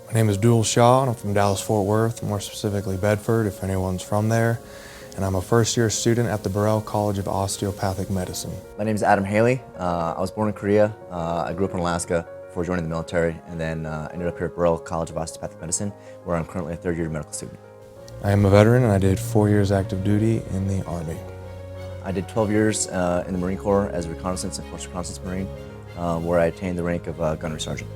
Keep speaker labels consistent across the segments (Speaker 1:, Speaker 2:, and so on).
Speaker 1: My name is Duell Shaw, and I'm from Dallas-Fort Worth, more specifically Bedford, if anyone's from there. And I'm a first-year student at the Burrell College of Osteopathic Medicine.
Speaker 2: My name is Haley. I was born in Korea. I grew up in Alaska before joining the military, and then ended up here at Burrell College of Osteopathic Medicine, where I'm currently a third-year medical student.
Speaker 1: I am a veteran, and I did 4 years active duty in the Army.
Speaker 2: I did 12 years in the Marine Corps as a reconnaissance and post-reconnaissance Marine, where I attained the rank of gunnery sergeant.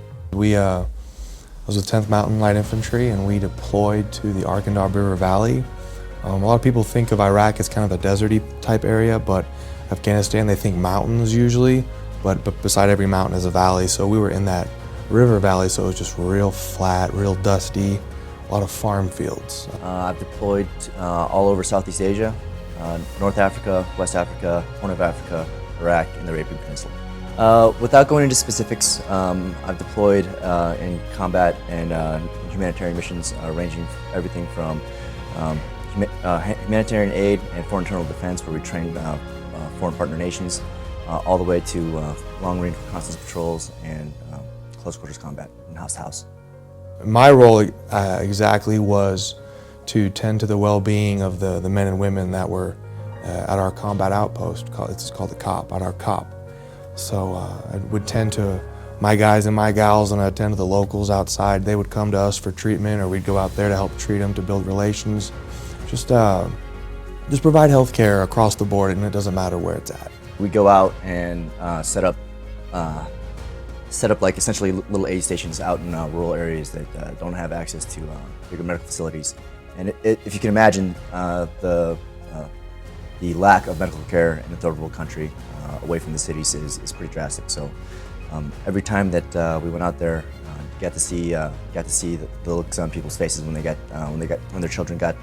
Speaker 1: I was with 10th Mountain Light Infantry, and we deployed to the Arkansas River Valley. A lot of people think of Iraq as kind of a deserty type area, but Afghanistan, they think mountains usually, but beside every mountain is a valley. So we were in that river valley, so it was just real flat, real dusty, a lot of farm fields.
Speaker 2: I've deployed all over Southeast Asia, North Africa, West Africa, Horn of Africa, Iraq, and the Arabian Peninsula. Without going into specifics, I've deployed in combat and humanitarian missions ranging everything from humanitarian aid and foreign internal defense, where we train foreign partner nations, all the way to long-range reconnaissance patrols and close quarters combat and house-to-house.
Speaker 1: My role exactly was to tend to the well-being of the men and women that were at our combat outpost. It's called the COP, at our COP. So I would tend to my guys and my gals, and I'd tend to the locals outside. They would come to us for treatment, or we'd go out there to help treat them, to build relations. Just provide health care across the board, and it doesn't matter where it's at.
Speaker 2: We go out and set up like essentially little aid stations out in rural areas that don't have access to bigger medical facilities. And if you can imagine, the lack of medical care in a third world country away from the cities is pretty drastic. So every time that we went out there, got to see the looks on people's faces when their children got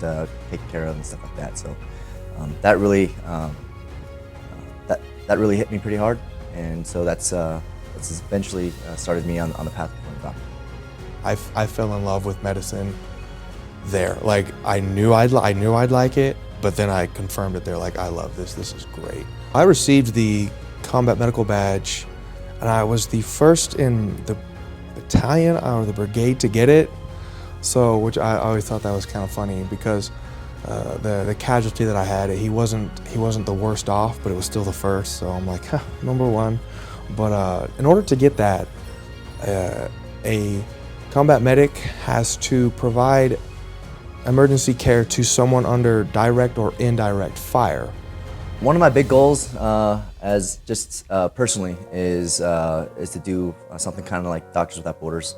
Speaker 2: taken care of and stuff like that. So that really hit me pretty hard, and so that's eventually started me on the path of becoming a doctor.
Speaker 1: I fell in love with medicine there. Like I knew I'd like it, but then I confirmed it there. Like, I love this. This is great. I received the combat medical badge, and I was the first in the battalion or the brigade to get it. So, which I always thought that was kind of funny, because the casualty that I had, he wasn't the worst off, but it was still the first. So I'm like, huh, #1. But in order to get that, a combat medic has to provide emergency care to someone under direct or indirect fire.
Speaker 2: One of my big goals, as just personally, is to do something kind of like Doctors Without Borders,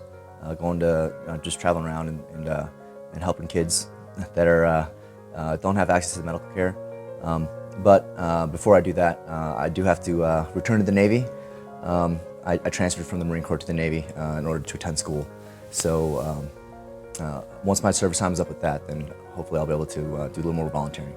Speaker 2: going to just traveling around and helping kids that don't have access to medical care. But before I do that, I do have to return to the Navy. I transferred from the Marine Corps to the Navy in order to attend school. So once my service time is up with that, then hopefully I'll be able to do a little more volunteering.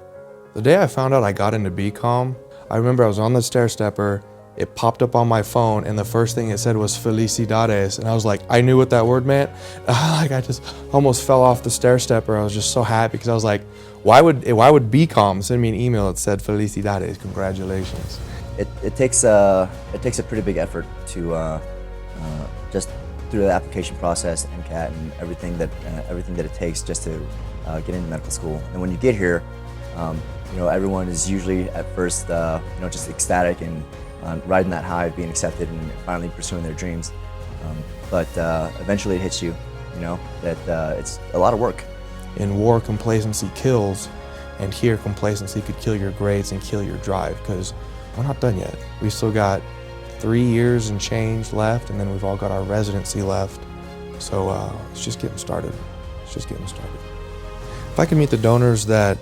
Speaker 1: The day I found out I got into BCom, I remember I was on the stair stepper, it popped up on my phone, and the first thing it said was Felicidades, and I was like, I knew what that word meant. Like, I just almost fell off the stair stepper. I was just so happy, because I was like, why would BCom send me an email that said Felicidades, congratulations?
Speaker 2: It takes a pretty big effort to just through the application process, MCAT, and everything that it takes just to get into medical school. And when you get here, everyone is usually at first just ecstatic and riding that high of being accepted and finally pursuing their dreams. But eventually it hits you, that it's a lot of work.
Speaker 1: In war, complacency kills, and here complacency could kill your grades and kill your drive, because we're not done yet. We still got 3 years and change left, and then we've all got our residency left. So it's just getting started. It's just getting started. If I can meet the donors that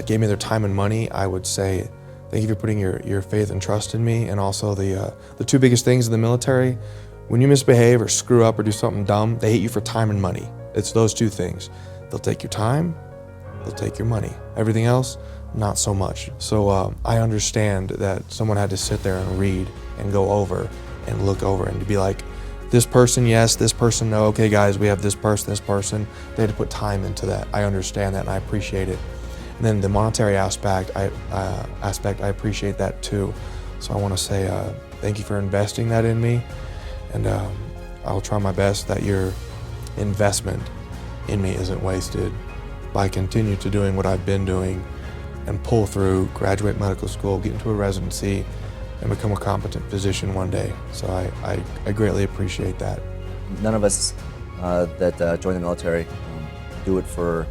Speaker 1: gave me their time and money, I would say thank you for putting your faith and trust in me. And also the two biggest things in the military: when you misbehave or screw up or do something dumb, they hate you for time and money. It's those two things. They'll take your time, they'll take your money. Everything else, not so much. So I understand that someone had to sit there and read and go over and look over and to be like, this person yes, this person no, okay guys, we have this person. They had to put time into that. I understand that and I appreciate it. And then the monetary aspect, I appreciate that too. So I want to say thank you for investing that in me, and I'll try my best that your investment in me isn't wasted. By continue to doing what I've been doing and pull through, graduate medical school, get into a residency, and become a competent physician one day. So I greatly appreciate that.
Speaker 2: None of us that join the military do it for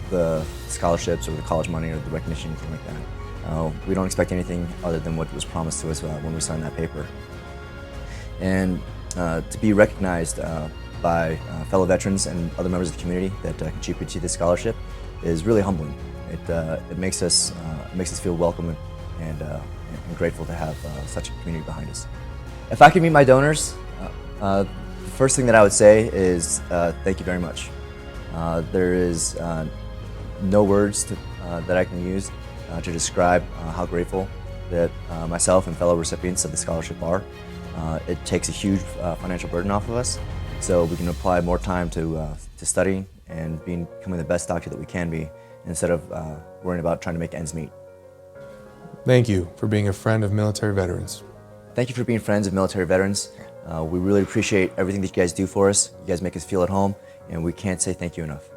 Speaker 2: the scholarships or the college money or the recognition, anything like that. We don't expect anything other than what was promised to us when we signed that paper. And to be recognized by fellow veterans and other members of the community that contribute to this scholarship is really humbling. It makes us feel welcome and grateful to have such a community behind us. If I could meet my donors, the first thing that I would say is thank you very much. There is no words that I can use to describe how grateful that myself and fellow recipients of the scholarship are. It takes a huge financial burden off of us, so we can apply more time to studying and becoming the best doctor that we can be, instead of worrying about trying to make ends meet.
Speaker 1: Thank you for being a friend of military veterans.
Speaker 2: Thank you for being friends of military veterans. We really appreciate everything that you guys do for us. You guys make us feel at home, and we can't say thank you enough.